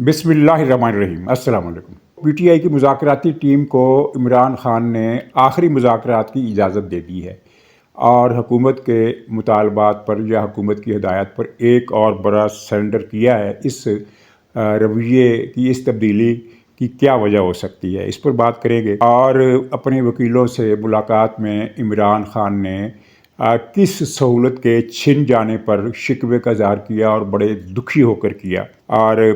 بسم اللہ الرحمن الرحیم۔ السلام علیکم۔ پی ٹی آئی کی مذاکراتی ٹیم کو عمران خان نے آخری مذاکرات کی اجازت دے دی ہے اور حکومت کے مطالبات پر یا حکومت کی ہدایت پر ایک اور بڑا سرنڈر کیا ہے۔ اس رویے کی اس تبدیلی کی کیا وجہ ہو سکتی ہے، اس پر بات کریں گے۔ اور اپنے وکیلوں سے ملاقات میں عمران خان نے کس سہولت کے چھن جانے پر شکوے کا اظہار کیا اور بڑے دکھی ہو کر کیا، اور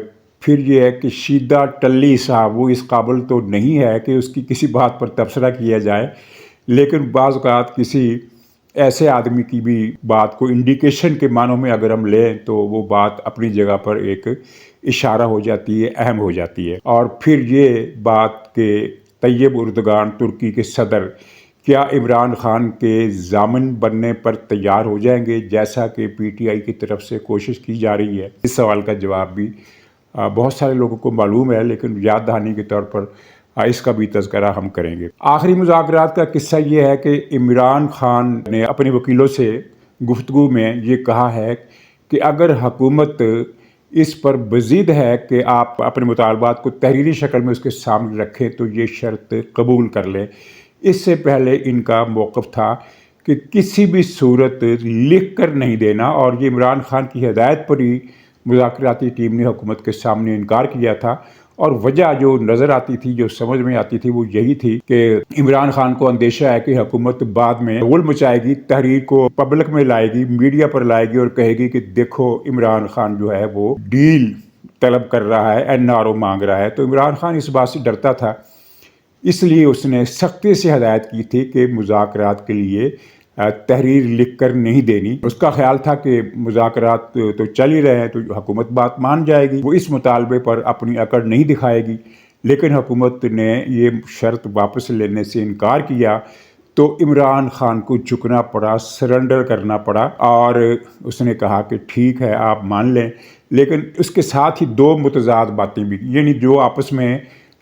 پھر یہ ہے کہ شیدہ ٹلی صاحب وہ اس قابل تو نہیں ہے کہ اس کی کسی بات پر تبصرہ کیا جائے، لیکن بعض اوقات کسی ایسے آدمی کی بھی بات کو انڈیکیشن کے معنوں میں اگر ہم لیں تو وہ بات اپنی جگہ پر ایک اشارہ ہو جاتی ہے، اہم ہو جاتی ہے۔ اور پھر یہ بات کہ طیب اردگان ترکی کے صدر کیا عمران خان کے ضامن بننے پر تیار ہو جائیں گے، جیسا کہ پی ٹی آئی کی طرف سے کوشش کی جا رہی ہے۔ اس سوال کا جواب بھی بہت سارے لوگوں کو معلوم ہے، لیکن یاد دہانی کے طور پر اس کا بھی تذکرہ ہم کریں گے۔ آخری مذاکرات کا قصہ یہ ہے کہ عمران خان نے اپنے وکیلوں سے گفتگو میں یہ کہا ہے کہ اگر حکومت اس پر مزید ہے کہ آپ اپنے مطالبات کو تحریری شکل میں اس کے سامنے رکھیں تو یہ شرط قبول کر لیں۔ اس سے پہلے ان کا موقف تھا کہ کسی بھی صورت لکھ کر نہیں دینا، اور یہ عمران خان کی ہدایت پر ہی مذاکراتی ٹیم نے حکومت کے سامنے انکار کیا تھا۔ اور وجہ جو نظر آتی تھی، جو سمجھ میں آتی تھی، وہ یہی تھی کہ عمران خان کو اندیشہ ہے کہ حکومت بعد میں غل مچائے گی، تحریر کو پبلک میں لائے گی، میڈیا پر لائے گی اور کہے گی کہ دیکھو عمران خان جو ہے وہ ڈیل طلب کر رہا ہے، این آر او مانگ رہا ہے۔ تو عمران خان اس بات سے ڈرتا تھا، اس لیے اس نے سختی سے ہدایت کی تھی کہ مذاکرات کے لیے تحریر لکھ کر نہیں دینی۔ اس کا خیال تھا کہ مذاکرات تو چل ہی رہے ہیں تو حکومت بات مان جائے گی، وہ اس مطالبے پر اپنی اکڑ نہیں دکھائے گی، لیکن حکومت نے یہ شرط واپس لینے سے انکار کیا تو عمران خان کو جھکنا پڑا، سرنڈر کرنا پڑا، اور اس نے کہا کہ ٹھیک ہے آپ مان لیں، لیکن اس کے ساتھ ہی دو متضاد باتیں بھی، یعنی جو آپس میں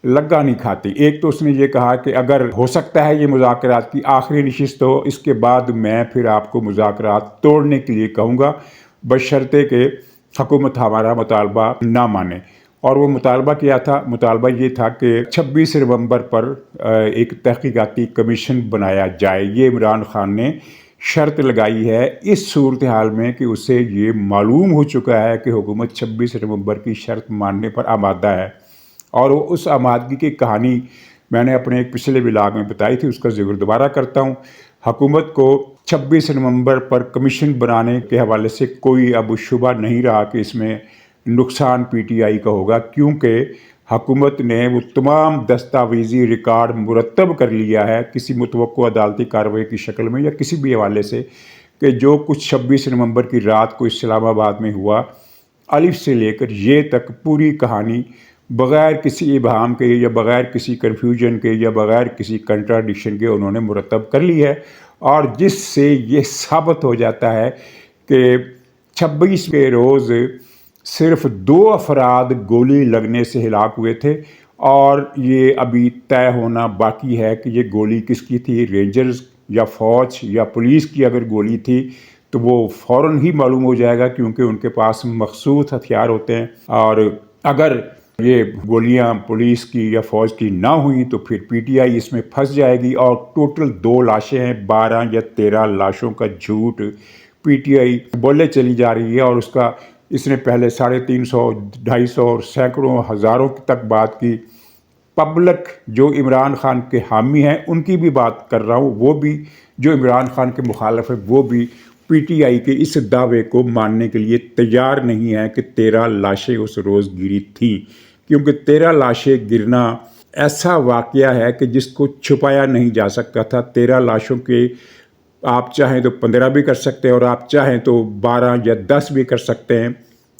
لگا نہیں کھاتی۔ ایک تو اس نے یہ کہا کہ اگر ہو سکتا ہے یہ مذاکرات کی آخری نشست ہو، اس کے بعد میں پھر آپ کو مذاکرات توڑنے کے لیے کہوں گا، بشرطے کہ حکومت ہمارا مطالبہ نہ مانے۔ اور وہ مطالبہ کیا تھا؟ مطالبہ یہ تھا کہ 26 نومبر پر ایک تحقیقاتی کمیشن بنایا جائے۔ یہ عمران خان نے شرط لگائی ہے اس صورتحال میں کہ اسے یہ معلوم ہو چکا ہے کہ حکومت 26 نومبر کی شرط ماننے پر آمادہ ہے، اور وہ اس آمادگی کی کہانی میں نے اپنے ایک پچھلے ولاگ میں بتائی تھی، اس کا ذکر دوبارہ کرتا ہوں۔ حکومت کو 26 نومبر پر کمیشن بنانے کے حوالے سے کوئی اب شبہ نہیں رہا کہ اس میں نقصان پی ٹی آئی کا ہوگا، کیونکہ حکومت نے وہ تمام دستاویزی ریکارڈ مرتب کر لیا ہے کسی متوقع عدالتی کارروائی کی شکل میں یا کسی بھی حوالے سے، کہ جو کچھ 26 نومبر کی رات کو اسلام آباد میں ہوا، الف سے لے کر یہ تک پوری کہانی بغیر کسی ابہام کے یا بغیر کسی کنفیوژن کے یا بغیر کسی کنٹراڈکشن کے انہوں نے مرتب کر لی ہے، اور جس سے یہ ثابت ہو جاتا ہے کہ 26 کے روز صرف 2 افراد گولی لگنے سے ہلاک ہوئے تھے، اور یہ ابھی طے ہونا باقی ہے کہ یہ گولی کس کی تھی، رینجرز یا فوج یا پولیس کی اگر گولی تھی تو وہ فوراً ہی معلوم ہو جائے گا، کیونکہ ان کے پاس مخصوص ہتھیار ہوتے ہیں، اور اگر یہ گولیاں پولیس کی یا فوج کی نہ ہوئیں تو پھر پی ٹی آئی اس میں پھنس جائے گی، اور ٹوٹل 2 لاشیں ہیں، 12 یا 13 لاشوں کا جھوٹ پی ٹی آئی بولے چلی جا رہی ہے، اور اس نے پہلے 350، 250 اور سینکڑوں ہزاروں تک بات کی۔ پبلک جو عمران خان کے حامی ہیں ان کی بھی بات کر رہا ہوں، وہ بھی جو عمران خان کے مخالف ہے وہ بھی پی ٹی آئی کے اس دعوے کو ماننے کے لیے تیار نہیں ہے کہ 13 لاشیں اس روز گری تھیں، کیونکہ 13 لاشیں گرنا ایسا واقعہ ہے کہ جس کو چھپایا نہیں جا سکتا تھا۔ 13 لاشوں کے آپ چاہیں تو 15 بھی کر سکتے ہیں، اور آپ چاہیں تو 12 یا 10 بھی کر سکتے ہیں،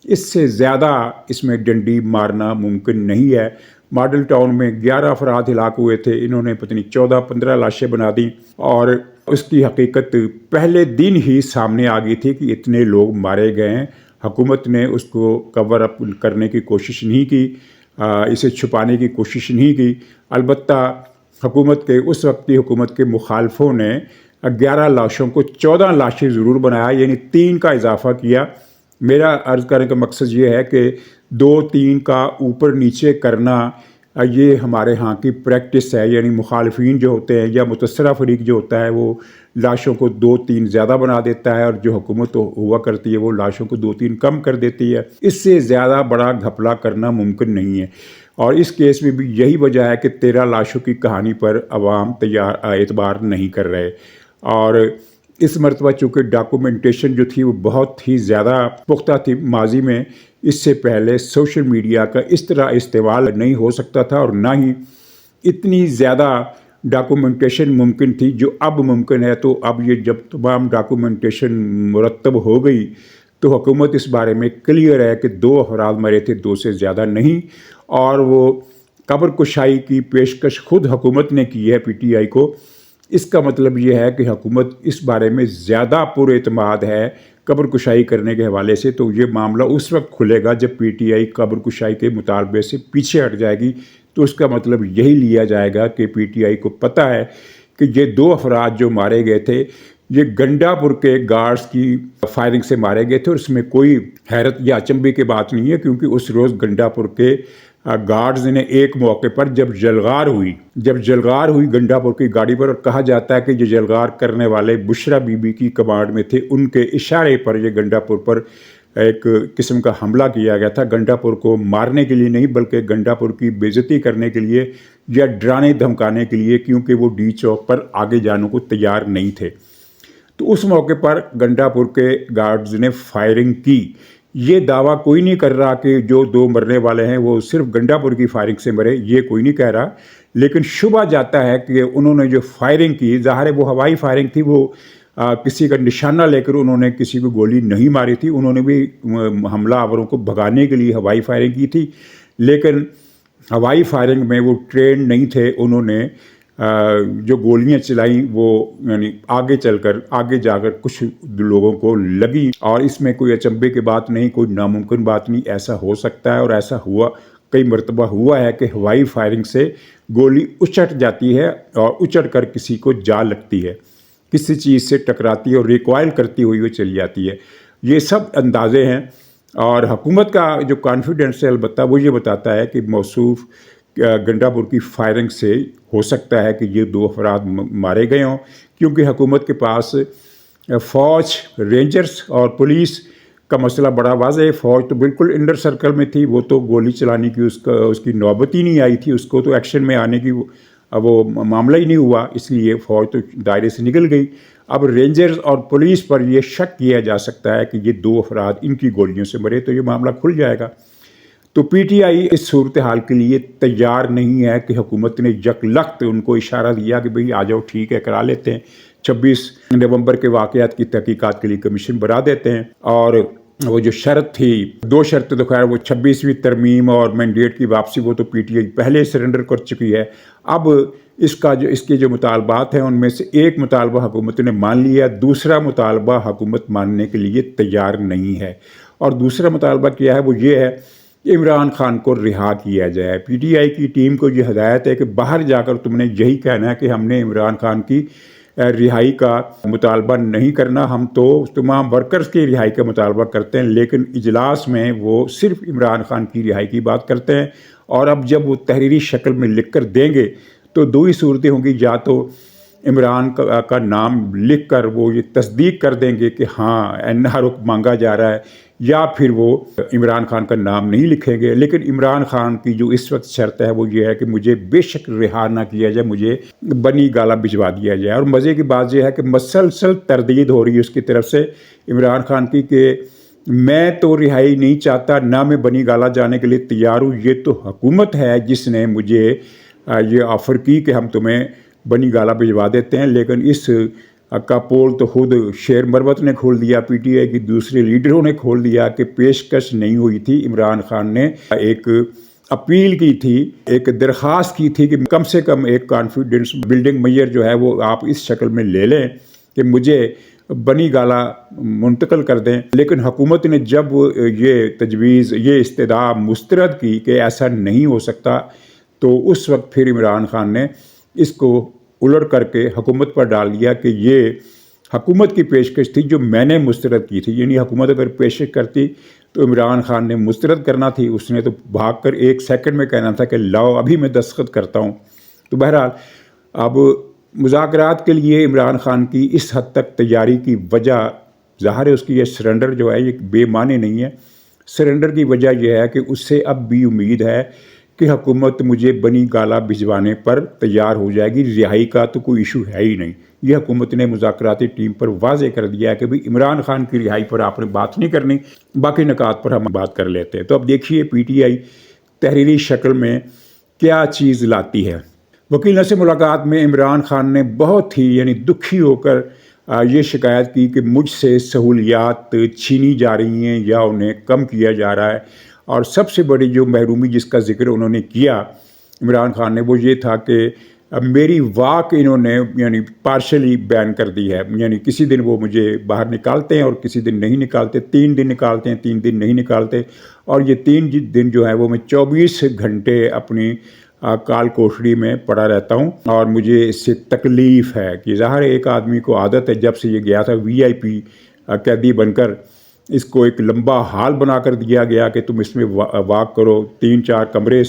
اس سے زیادہ اس میں ڈنڈی مارنا ممکن نہیں ہے۔ ماڈل ٹاؤن میں 11 افراد ہلاک ہوئے تھے، انہوں نے پتہ نہیں 14-15 لاشیں بنا دیں، اور اس کی حقیقت پہلے دن ہی سامنے آ گئی تھی کہ اتنے لوگ مارے گئے ہیں۔ حکومت نے اس کو کور اپ کرنے کی کوشش نہیں کی، اسے چھپانے کی کوشش نہیں کی۔ البتہ حکومت کے اس وقت کی حکومت کے مخالفوں نے 11 لاشوں کو 14 لاشیں ضرور بنایا، یعنی 3 کا اضافہ کیا۔ میرا عرض کرنے کا مقصد یہ ہے کہ 2-3 کا اوپر نیچے کرنا یہ ہمارے ہاں کی پریکٹس ہے، یعنی مخالفین جو ہوتے ہیں یا متاثرہ فریق جو ہوتا ہے وہ لاشوں کو 2-3 زیادہ بنا دیتا ہے، اور جو حکومت ہوا کرتی ہے وہ لاشوں کو 2-3 کم کر دیتی ہے۔ اس سے زیادہ بڑا گھپلا کرنا ممکن نہیں ہے، اور اس کیس میں بھی یہی وجہ ہے کہ 13 لاشوں کی کہانی پر عوام اعتبار نہیں کر رہے۔ اور اس مرتبہ چونکہ ڈاکومنٹیشن جو تھی وہ بہت ہی زیادہ پختہ تھی، ماضی میں اس سے پہلے سوشل میڈیا کا اس طرح استعمال نہیں ہو سکتا تھا، اور نہ ہی اتنی زیادہ ڈاکومنٹیشن ممکن تھی جو اب ممکن ہے۔ تو اب یہ جب تمام ڈاکومنٹیشن مرتب ہو گئی تو حکومت اس بارے میں کلیئر ہے کہ 2 افراد مرے تھے، 2 سے زیادہ نہیں، اور وہ قبر کشائی کی پیشکش خود حکومت نے کی ہے پی ٹی آئی کو۔ اس کا مطلب یہ ہے کہ حکومت اس بارے میں زیادہ پر اعتماد ہے قبر کشائی کرنے کے حوالے سے۔ تو یہ معاملہ اس وقت کھلے گا جب پی ٹی آئی قبر کشائی کے مطالبے سے پیچھے ہٹ جائے گی، تو اس کا مطلب یہی لیا جائے گا کہ پی ٹی آئی کو پتہ ہے کہ یہ 2 افراد جو مارے گئے تھے یہ گنڈا پور کے گارڈز کی فائرنگ سے مارے گئے تھے، اور اس میں کوئی حیرت یا اچنبے کی بات نہیں ہے، کیونکہ اس روز گنڈا پور کے گارڈز نے ایک موقع پر جب جلغار ہوئی گنڈا پور کی گاڑی پر، اور کہا جاتا ہے کہ یہ جلغار کرنے والے بشرا بی بی کی کمانڈ میں تھے، ان کے اشارے پر یہ گنڈا پور پر ایک قسم کا حملہ کیا گیا تھا، گنڈا پور کو مارنے کے لیے نہیں بلکہ گنڈا پور کی بے عزتی کرنے کے لیے یا ڈرانے دھمکانے کے لیے، کیونکہ وہ ڈی چوک پر آگے جانے کو تیار نہیں تھے۔ تو اس موقع پر گنڈا پور کے گارڈز نے فائرنگ کی۔ یہ دعویٰ کوئی نہیں کر رہا کہ جو 2 مرنے والے ہیں وہ صرف گنڈا پور کی فائرنگ سے مرے، یہ کوئی نہیں کہہ رہا، لیکن شبہ جاتا ہے کہ انہوں نے جو فائرنگ کی، ظاہر ہے وہ ہوائی فائرنگ تھی، وہ کسی کا نشانہ لے کر انہوں نے کسی کو گولی نہیں ماری تھی، انہوں نے بھی حملہ آوروں کو بھگانے کے لیے ہوائی فائرنگ کی تھی، لیکن ہوائی فائرنگ میں وہ ٹرینڈ نہیں تھے، انہوں نے جو گولیاں چلائیں وہ یعنی آگے جا کر کچھ لوگوں کو لگی، اور اس میں کوئی اچنبے کی بات نہیں، کوئی ناممکن بات نہیں، ایسا ہو سکتا ہے، اور ایسا ہوا کئی مرتبہ ہوا ہے کہ ہوائی فائرنگ سے گولی اچٹ جاتی ہے اور اچٹ کر کسی کو جا لگتی ہے، کسی چیز سے ٹکراتی ہے اور ریکوائل کرتی ہوئی وہ چلی جاتی ہے۔ یہ سب اندازے ہیں، اور حکومت کا جو کانفیڈنس ہے البتہ وہ یہ بتاتا ہے کہ موصوف گنڈا پور کی فائرنگ سے ہو سکتا ہے کہ یہ 2 افراد مارے گئے ہوں، کیونکہ حکومت کے پاس فوج، رینجرز اور پولیس کا مسئلہ بڑا واضح ہے۔ فوج تو بالکل انڈر سرکل میں تھی، وہ تو گولی چلانے کی اس کی نوبت ہی نہیں آئی تھی، اس کو تو ایکشن میں آنے کی وہ معاملہ ہی نہیں ہوا، اس لیے فوج تو دائرے سے نکل گئی۔ اب رینجرز اور پولیس پر یہ شک کیا جا سکتا ہے کہ یہ 2 افراد ان کی گولیوں سے مرے، تو یہ معاملہ کھل جائے گا۔ تو پی ٹی آئی اس صورتحال کے لیے تیار نہیں ہے کہ حکومت نے یکلخت ان کو اشارہ دیا کہ بھئی آ جاؤ، ٹھیک ہے، کرا لیتے ہیں، 26 نومبر کے واقعات کی تحقیقات کے لیے کمیشن بنا دیتے ہیں۔ اور وہ جو شرط تھی، 2 شرطیں تو خیر وہ 26ویں ترمیم اور مینڈیٹ کی واپسی، وہ تو پی ٹی آئی پہلے سرنڈر کر چکی ہے۔ اب اس کے جو مطالبات ہیں ان میں سے ایک مطالبہ حکومت نے مان لیا، دوسرا مطالبہ حکومت ماننے کے لیے تیار نہیں ہے، اور دوسرا مطالبہ کیا ہے وہ یہ ہے کہ عمران خان کو رہا کیا جائے۔ پی ٹی آئی کی ٹیم کو یہ ہدایت ہے کہ باہر جا کر تم نے یہی کہنا ہے کہ ہم نے عمران خان کی رہائی کا مطالبہ نہیں کرنا، ہم تو تمام ورکرز کی رہائی کا مطالبہ کرتے ہیں، لیکن اجلاس میں وہ صرف عمران خان کی رہائی کی بات کرتے ہیں۔ اور اب جب وہ تحریری شکل میں لکھ کر دیں گے تو 2 ہی صورتیں ہوں گی، یا تو عمران کا نام لکھ کر وہ یہ تصدیق کر دیں گے کہ ہاں این آر او مانگا جا رہا ہے، یا پھر وہ عمران خان کا نام نہیں لکھیں گے۔ لیکن عمران خان کی جو اس وقت شرط ہے وہ یہ ہے کہ مجھے بے شک رہا نہ کیا جائے، مجھے بنی گالہ بھجوا دیا جائے۔ اور مزے کی بات یہ ہے کہ مسلسل تردید ہو رہی ہے اس کی طرف سے عمران خان کی کہ میں تو رہائی نہیں چاہتا، نہ میں بنی گالہ جانے کے لیے تیار ہوں، یہ تو حکومت ہے جس نے مجھے یہ آفر کی کہ ہم تمہیں بنی گالہ بھجوا دیتے ہیں۔ لیکن اس کا پول تو خود شیر مروت نے کھول دیا، پی ٹی آئی کی دوسرے لیڈروں نے کھول دیا کہ پیشکش نہیں ہوئی تھی۔ عمران خان نے ایک اپیل کی تھی، ایک درخواست کی تھی کہ کم سے کم ایک کانفیڈنس بلڈنگ میئر جو ہے وہ آپ اس شکل میں لے لیں کہ مجھے بنی گالہ منتقل کر دیں۔ لیکن حکومت نے جب یہ تجویز، یہ استدعا مسترد کی کہ ایسا نہیں ہو سکتا، تو اس وقت پھر عمران خان نے اس کو الٹ کر کے حکومت پر ڈال دیا کہ یہ حکومت کی پیشکش تھی جو میں نے مسترد کی تھی۔ یعنی حکومت اگر پیشکش کرتی تو عمران خان نے مسترد کرنا تھی، اس نے تو بھاگ کر 1 سیکنڈ میں کہنا تھا کہ لاؤ ابھی میں دستخط کرتا ہوں۔ تو بہرحال اب مذاکرات کے لیے عمران خان کی اس حد تک تیاری کی وجہ ظاہر ہے اس کی یہ سرنڈر جو ہے یہ بے معنی نہیں ہے۔ سرنڈر کی وجہ یہ ہے کہ اس سے اب بھی امید ہے کہ حکومت مجھے بنی گالا بھجوانے پر تیار ہو جائے گی، رہائی کا تو کوئی ایشو ہے ہی نہیں۔ یہ حکومت نے مذاکراتی ٹیم پر واضح کر دیا ہے کہ بھئی عمران خان کی رہائی پر آپ نے بات نہیں کرنی، باقی نکات پر ہم بات کر لیتے ہیں۔ تو اب دیکھیے پی ٹی آئی تحریری شکل میں کیا چیز لاتی ہے۔ وکیلوں سے ملاقات میں عمران خان نے بہت ہی دکھی ہو کر یہ شکایت کی کہ مجھ سے سہولیات چھینی جا رہی ہیں یا انہیں کم کیا جا رہا ہے، اور سب سے بڑی جو محرومی جس کا ذکر انہوں نے کیا عمران خان نے وہ یہ تھا کہ میری واک انہوں نے پارشلی بین کر دی ہے، کسی دن وہ مجھے باہر نکالتے ہیں اور کسی دن نہیں نکالتے، 3 دن نکالتے ہیں 3 دن نہیں نکالتے، اور یہ 3 دن جو ہے وہ میں 24 گھنٹے اپنی کال کوٹڑی میں پڑا رہتا ہوں، اور مجھے اس سے تکلیف ہے کہ ظاہر ایک آدمی کو عادت ہے جب سے یہ گیا تھا VIP قیدی بن کر، اس کو ایک لمبا ہال بنا کر دیا گیا کہ تم اس میں واک کرو، 3-4 کمرے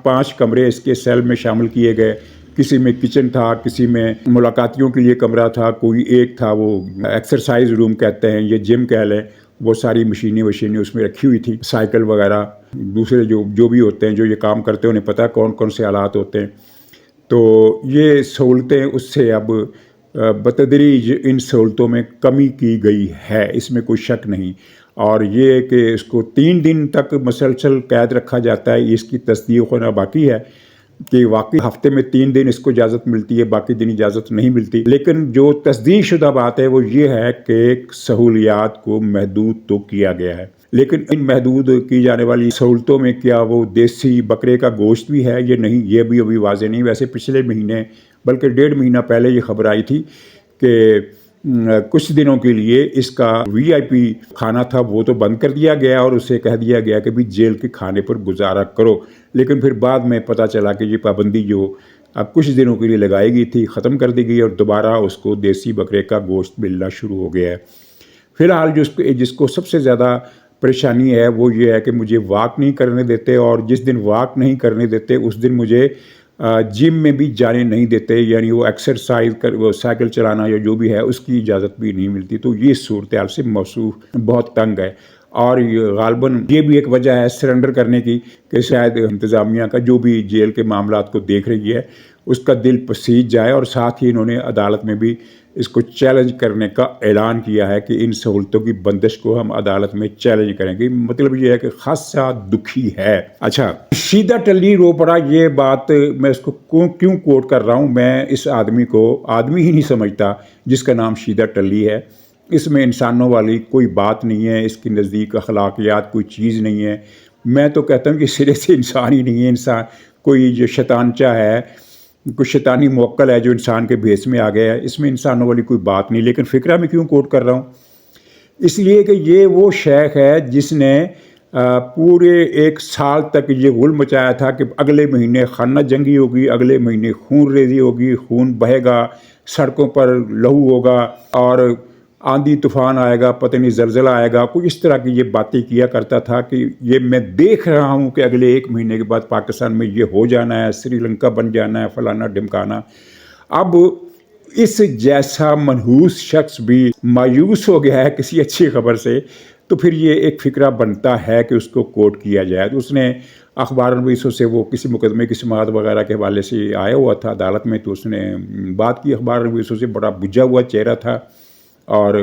5 کمرے اس کے سیل میں شامل کیے گئے، کسی میں کچن تھا، کسی میں ملاقاتیوں کے لیے کمرہ تھا، کوئی ایک تھا وہ ایکسرسائز روم کہتے ہیں، یہ جم کہہ لیں، وہ ساری مشینیں اس میں رکھی ہوئی تھی، سائیکل وغیرہ دوسرے جو بھی ہوتے ہیں جو یہ کام کرتے ہیں انہیں پتہ کون کون سے آلات ہوتے ہیں۔ تو یہ سہولتیں اس سے اب بتدریج ان سہولتوں میں کمی کی گئی ہے، اس میں کوئی شک نہیں، اور یہ کہ اس کو 3 دن تک مسلسل قید رکھا جاتا ہے اس کی تصدیق ہونا باقی ہے کہ واقعی ہفتے میں 3 دن اس کو اجازت ملتی ہے، باقی دن اجازت نہیں ملتی۔ لیکن جو تصدیق شدہ بات ہے وہ یہ ہے کہ سہولیات کو محدود تو کیا گیا ہے، لیکن ان محدود کی جانے والی سہولتوں میں کیا وہ دیسی بکرے کا گوشت بھی ہے یہ نہیں، یہ بھی ابھی واضح نہیں۔ ویسے پچھلے مہینے بلکہ 1.5 مہینہ پہلے یہ خبر آئی تھی کہ کچھ دنوں کے لیے اس کا VIP کھانا تھا وہ تو بند کر دیا گیا اور اسے کہہ دیا گیا کہ بھی جیل کے کھانے پر گزارا کرو، لیکن پھر بعد میں پتہ چلا کہ یہ پابندی جو اب کچھ دنوں کے لیے لگائی گئی تھی ختم کر دی گئی اور دوبارہ اس کو دیسی بکرے کا گوشت ملنا شروع ہو گیا ہے۔ فی الحال جس کو سب سے زیادہ پریشانی ہے وہ یہ ہے کہ مجھے واک نہیں کرنے دیتے، اور جس دن واک نہیں کرنے دیتے اس دن مجھے جم میں بھی جانے نہیں دیتے، وہ ایکسرسائز وہ سائیکل چلانا یا جو بھی ہے اس کی اجازت بھی نہیں ملتی۔ تو یہ صورتحال سے موصوف بہت تنگ ہے، اور غالباً یہ بھی ایک وجہ ہے سرنڈر کرنے کی کہ شاید انتظامیہ کا جو بھی جیل کے معاملات کو دیکھ رہی ہے اس کا دل پسیج جائے، اور ساتھ ہی انہوں نے عدالت میں بھی اس کو چیلنج کرنے کا اعلان کیا ہے کہ ان سہولتوں کی بندش کو ہم عدالت میں چیلنج کریں گے۔ مطلب یہ ہے کہ خاصا دکھی ہے۔ اچھا، شیدہ ٹلی رو پڑا، یہ بات میں اس کو کیوں کوٹ کر رہا ہوں؟ میں اس آدمی کو آدمی ہی نہیں سمجھتا جس کا نام شیدہ ٹلی ہے۔ اس میں انسانوں والی کوئی بات نہیں ہے، اس کے نزدیک اخلاقیات کوئی چیز نہیں ہے۔ میں تو کہتا ہوں کہ سرے سے انسان ہی نہیں ہے، انسان کوئی جو شیطانچہ ہے، کوئی شیطانی موکل ہے جو انسان کے بھیس میں آ گیا ہے، اس میں انسانوں والی کوئی بات نہیں۔ لیکن فکرہ میں کیوں کوٹ کر رہا ہوں؟ اس لیے کہ یہ وہ شیخ ہے جس نے پورے 1 سال تک یہ غل مچایا تھا کہ اگلے مہینے خانہ جنگی ہوگی، اگلے مہینے خون ریزی ہوگی، خون بہے گا، سڑکوں پر لہو ہوگا، اور آندھی طوفان آئے گا، پتہ نہیں زلزلہ آئے گا، کوئی اس طرح کی یہ باتیں کیا کرتا تھا کہ یہ میں دیکھ رہا ہوں کہ اگلے 1 مہینے کے بعد پاکستان میں یہ ہو جانا ہے، سری لنکا بن جانا ہے، فلانا ڈمکانا۔ اب اس جیسا منحوس شخص بھی مایوس ہو گیا ہے کسی اچھی خبر سے، تو پھر یہ ایک فکرہ بنتا ہے کہ اس کو کوٹ کیا جائے۔ تو اس نے اخبار-نویسوں سے وہ کسی مقدمے کی سماعت وغیرہ کے حوالے سے آیا ہوا تھا عدالت میں، تو اس نے بات کی اخبار-نویسوں سے، بڑا بجھا ہوا چہرہ تھا اور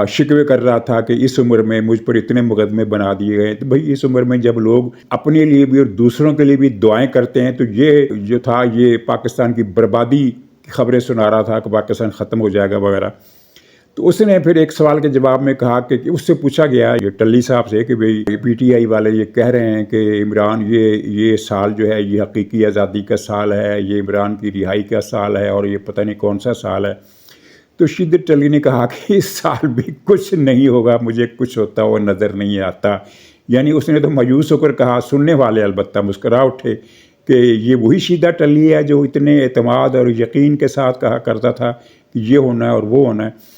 شکوے کر رہا تھا کہ اس عمر میں مجھ پر اتنے مقدمے بنا دیے گئے۔ تو بھئی اس عمر میں جب لوگ اپنے لیے بھی اور دوسروں کے لیے بھی دعائیں کرتے ہیں، تو یہ جو تھا یہ پاکستان کی بربادی کی خبریں سنا رہا تھا کہ پاکستان ختم ہو جائے گا وغیرہ۔ تو اس نے پھر ایک سوال کے جواب میں کہا کہ اس سے پوچھا گیا یہ ٹلی صاحب سے کہ بھئی PTI والے یہ کہہ رہے ہیں کہ عمران یہ سال جو ہے یہ حقیقی آزادی کا سال ہے، یہ عمران کی رہائی کا سال ہے، اور یہ پتہ نہیں کون سا سال ہے۔ تو شیدہ ٹلی نے کہا کہ اس سال بھی کچھ نہیں ہوگا، مجھے کچھ ہوتا ہوا نظر نہیں آتا۔ اس نے تو مایوس ہو کر کہا، سننے والے البتہ مسکرا اٹھے کہ یہ وہی شیدہ ٹلی ہے جو اتنے اعتماد اور یقین کے ساتھ کہا کرتا تھا کہ یہ ہونا ہے اور وہ ہونا ہے۔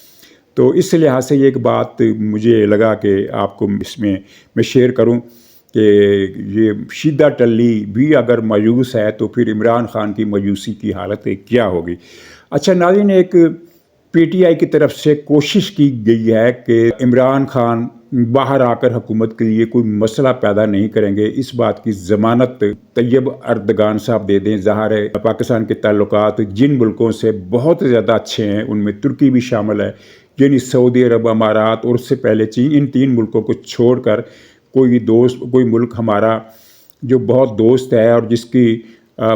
تو اس لحاظ سے یہ ایک بات مجھے لگا کہ آپ کو اس میں شیئر کروں کہ یہ شیدہ ٹلی بھی اگر مایوس ہے تو پھر عمران خان کی مایوسی کی حالت کیا ہوگی۔ اچھا ناظرین، ایک پی ٹی آئی کی طرف سے کوشش کی گئی ہے کہ عمران خان باہر آ کر حکومت کے لیے کوئی مسئلہ پیدا نہیں کریں گے، اس بات کی ضمانت طیب اردگان صاحب دے دیں۔ ظاہر ہے پاکستان کے تعلقات جن ملکوں سے بہت زیادہ اچھے ہیں ان میں ترکی بھی شامل ہے، یعنی سعودی عرب، امارات اور اس سے پہلے چین، ان 3 ملکوں کو چھوڑ کر کوئی ملک ہمارا جو بہت دوست ہے اور جس کی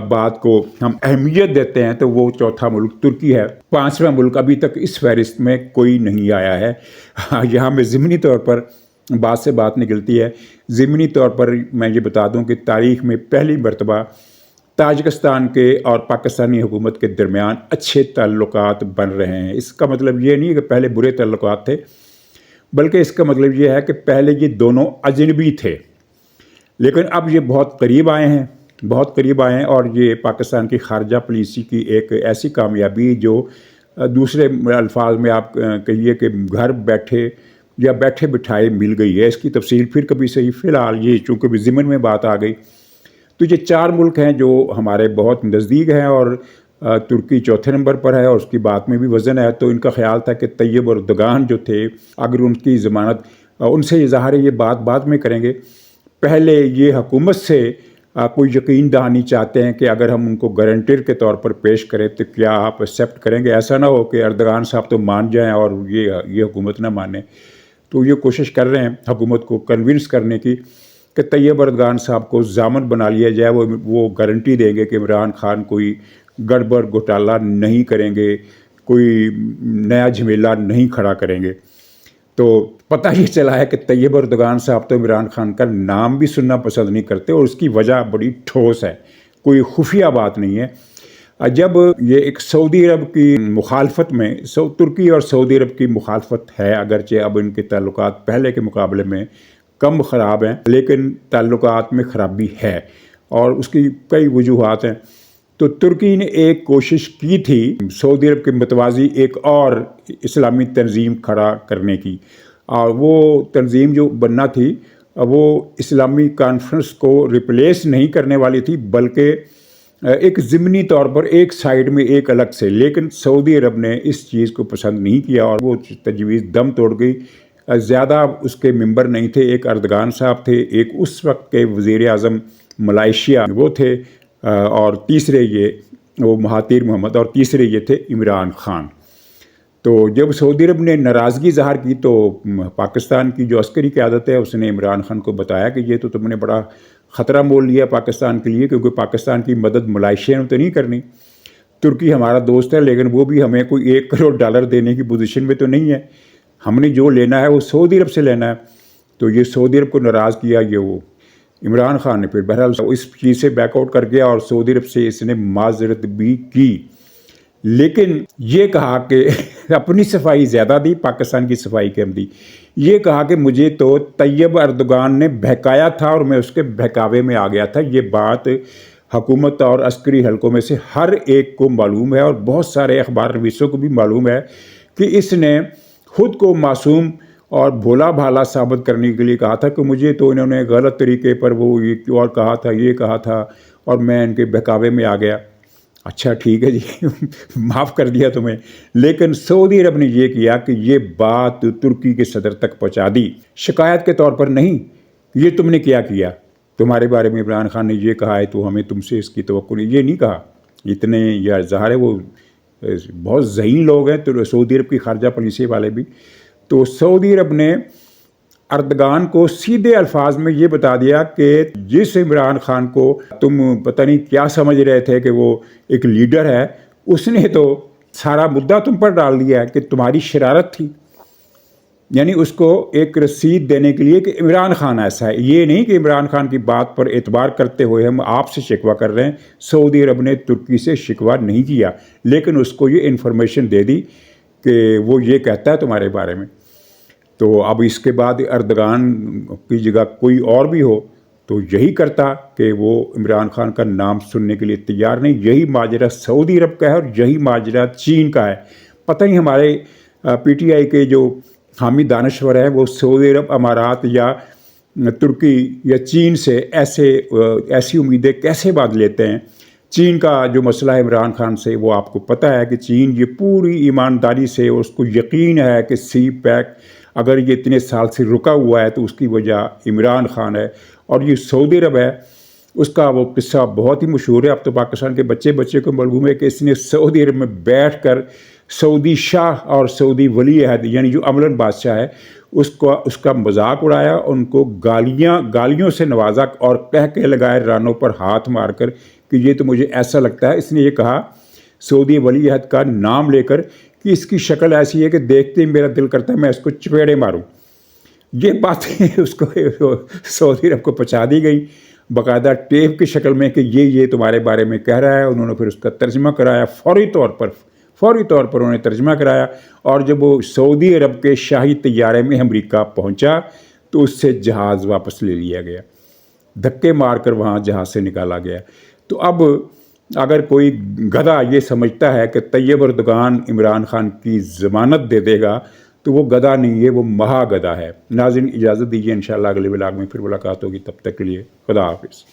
بات کو ہم اہمیت دیتے ہیں تو وہ چوتھا ملک ترکی ہے۔ 5واں ملک ابھی تک اس فہرست میں کوئی نہیں آیا ہے۔ یہاں میں ضمنی طور پر بات سے بات نکلتی ہے، ضمنی طور پر میں یہ بتا دوں کہ تاریخ میں پہلی مرتبہ تاجکستان کے اور پاکستانی حکومت کے درمیان اچھے تعلقات بن رہے ہیں۔ اس کا مطلب یہ نہیں ہے کہ پہلے برے تعلقات تھے، بلکہ اس کا مطلب یہ ہے کہ پہلے یہ دونوں اجنبی تھے، لیکن اب یہ بہت قریب آئے ہیں، اور یہ پاکستان کی خارجہ پالیسی کی ایک ایسی کامیابی جو دوسرے الفاظ میں آپ کہیے کہ گھر بیٹھے یا بیٹھے بٹھائے مل گئی ہے۔ اس کی تفصیل پھر کبھی صحیح، فی الحال یہ چونکہ ضمن میں بات آ گئی تو یہ 4 ملک ہیں جو ہمارے بہت نزدیک ہیں، اور ترکی چوتھے نمبر پر ہے اور اس کی بات میں بھی وزن ہے۔ تو ان کا خیال تھا کہ طیب اردگان جو تھے، اگر ان کی ضمانت ان سے یہ ظاہر ہے یہ بات بعد میں کریں گے، پہلے یہ حکومت سے کوئی یقین دہانی چاہتے ہیں کہ اگر ہم ان کو گارنٹر کے طور پر پیش کریں تو کیا آپ ایکسیپٹ کریں گے۔ ایسا نہ ہو کہ اردگان صاحب تو مان جائیں اور یہ حکومت نہ مانے۔ تو یہ کوشش کر رہے ہیں حکومت کو کنونس کرنے کی کہ طیب اردگان صاحب کو ضامن بنا لیا جائے، وہ گارنٹی دیں گے کہ عمران خان کوئی گڑبڑ گھوٹالہ نہیں کریں گے، کوئی نیا جھمیلا نہیں کھڑا کریں گے۔ تو پتہ یہ چلا ہے کہ طیب اردگان صاحب تو عمران خان کا نام بھی سننا پسند نہیں کرتے، اور اس کی وجہ بڑی ٹھوس ہے، کوئی خفیہ بات نہیں ہے۔ جب یہ ایک سعودی عرب کی مخالفت میں، ترکی اور سعودی عرب کی مخالفت ہے، اگرچہ اب ان کے تعلقات پہلے کے مقابلے میں کم خراب ہیں، لیکن تعلقات میں خرابی ہے اور اس کی کئی وجوہات ہیں۔ تو ترکی نے ایک کوشش کی تھی سعودی عرب کے متوازی ایک اور اسلامی تنظیم کھڑا کرنے کی، اور وہ تنظیم جو بننا تھی وہ اسلامی کانفرنس کو ریپلیس نہیں کرنے والی تھی، بلکہ ایک ضمنی طور پر ایک سائیڈ میں ایک الگ سے، لیکن سعودی عرب نے اس چیز کو پسند نہیں کیا اور وہ تجویز دم توڑ گئی۔ زیادہ اس کے ممبر نہیں تھے، ایک اردگان صاحب تھے، ایک اس وقت کے وزیر اعظم ملائیشیا وہ تھے، اور تیسرے وہ مہاتیر محمد، اور تیسرے یہ تھے عمران خان۔ تو جب سعودی عرب نے ناراضگی ظاہر کی تو پاکستان کی جو عسکری قیادت ہے اس نے عمران خان کو بتایا کہ یہ تو تم نے بڑا خطرہ مول لیا پاکستان کے لیے، کیونکہ پاکستان کی مدد ملائیشیا نے تو نہیں کرنی، ترکی ہمارا دوست ہے لیکن وہ بھی ہمیں کوئی $1 کروڑ دینے کی پوزیشن میں تو نہیں ہے، ہم نے جو لینا ہے وہ سعودی عرب سے لینا ہے۔ تو یہ سعودی عرب کو ناراض کیا، وہ عمران خان نے پھر بہرحال اس چیز سے بیک آؤٹ کر گیا اور سعودی عرب سے اس نے معذرت بھی کی، لیکن یہ کہا کہ اپنی صفائی زیادہ دی، پاکستان کی صفائی کم دی۔ یہ کہا کہ مجھے تو طیب اردگان نے بہکایا تھا اور میں اس کے بہکاوے میں آ گیا تھا۔ یہ بات حکومت اور عسکری حلقوں میں سے ہر ایک کو معلوم ہے اور بہت سارے اخبار نویسوں کو بھی معلوم ہے کہ اس نے خود کو معصوم اور بھولا بھالا ثابت کرنے کے لیے کہا تھا کہ مجھے تو انہوں نے غلط طریقے پر وہ اور کہا تھا، یہ کہا تھا اور میں ان کے بہکاوے میں آ گیا۔ اچھا ٹھیک ہے جی، معاف کر دیا تمہیں، لیکن سعودی عرب نے یہ کیا کہ یہ بات ترکی کے صدر تک پہنچا دی، شکایت کے طور پر نہیں، یہ تم نے کیا تمہارے بارے میں عمران خان نے یہ کہا ہے تو ہمیں تم سے اس کی توقع نہیں، یہ نہیں کہا اتنے، یا ظاہر ہے وہ بہت ذہین لوگ ہیں تو سعودی عرب کی خارجہ پالیسی والے بھی۔ تو سعودی عرب نے اردگان کو سیدھے الفاظ میں یہ بتا دیا کہ جس عمران خان کو تم پتہ نہیں کیا سمجھ رہے تھے کہ وہ ایک لیڈر ہے، اس نے تو سارا مدعا تم پر ڈال دیا ہے کہ تمہاری شرارت تھی، یعنی اس کو ایک رسید دینے کے لیے کہ عمران خان ایسا ہے، یہ نہیں کہ عمران خان کی بات پر اعتبار کرتے ہوئے ہم آپ سے شکوہ کر رہے ہیں۔ سعودی عرب نے ترکی سے شکوہ نہیں کیا، لیکن اس کو یہ انفارمیشن دے دی کہ وہ یہ کہتا ہے تمہارے بارے میں۔ تو اب اس کے بعد اردگان کی جگہ کوئی اور بھی ہو تو یہی کرتا کہ وہ عمران خان کا نام سننے کے لیے تیار نہیں۔ یہی ماجرا سعودی عرب کا ہے اور یہی ماجرا چین کا ہے۔ پتہ نہیں ہمارے پی ٹی آئی کے جو حامی دانشور ہیں وہ سعودی عرب، امارات یا ترکی یا چین سے ایسی امیدیں کیسے باندھ لیتے ہیں؟ چین کا جو مسئلہ ہے عمران خان سے، وہ آپ کو پتہ ہے کہ چین یہ پوری ایمانداری سے، اس کو یقین ہے کہ سی پیک اگر یہ اتنے سال سے رکا ہوا ہے تو اس کی وجہ عمران خان ہے. اور یہ سعودی عرب ہے، اس کا وہ قصہ بہت ہی مشہور ہے. اب تو پاکستان کے بچے کو معلوم ہے کہ اس نے سعودی عرب میں بیٹھ کر سعودی شاہ اور سعودی ولی عہد یعنی جو عملاً بادشاہ ہے اس کا مذاق اڑایا، ان کو گالیوں سے نوازا اور کہہ لگائے رانوں پر ہاتھ مار کر کہ یہ تو مجھے ایسا لگتا ہے. اس نے یہ کہا سعودی ولی عہد کا نام لے کر کہ اس کی شکل ایسی ہے کہ دیکھتے ہی میرا دل کرتا ہے میں اس کو چپیڑے ماروں. یہ باتیں اس کو سعودی عرب کو پہنچا دی گئی باقاعدہ ٹیپ کی شکل میں کہ یہ تمہارے بارے میں کہہ رہا ہے. انہوں نے پھر اس کا ترجمہ کرایا، فوری طور پر انہوں نے ترجمہ کرایا. اور جب وہ سعودی عرب کے شاہی طیارے میں امریکہ پہنچا تو اس سے جہاز واپس لے لیا گیا، دھکے مار کر وہاں جہاز سے نکالا گیا. تو اب اگر کوئی گدھا یہ سمجھتا ہے کہ طیب اردگان عمران خان کی ضمانت دے دے گا تو وہ گدھا نہیں ہے، وہ مہا گدھا ہے. ناظرین اجازت دیجیے، انشاءاللہ اگلے ولاگ میں پھر ملاقات ہوگی. تب تک کے لیے خدا حافظ.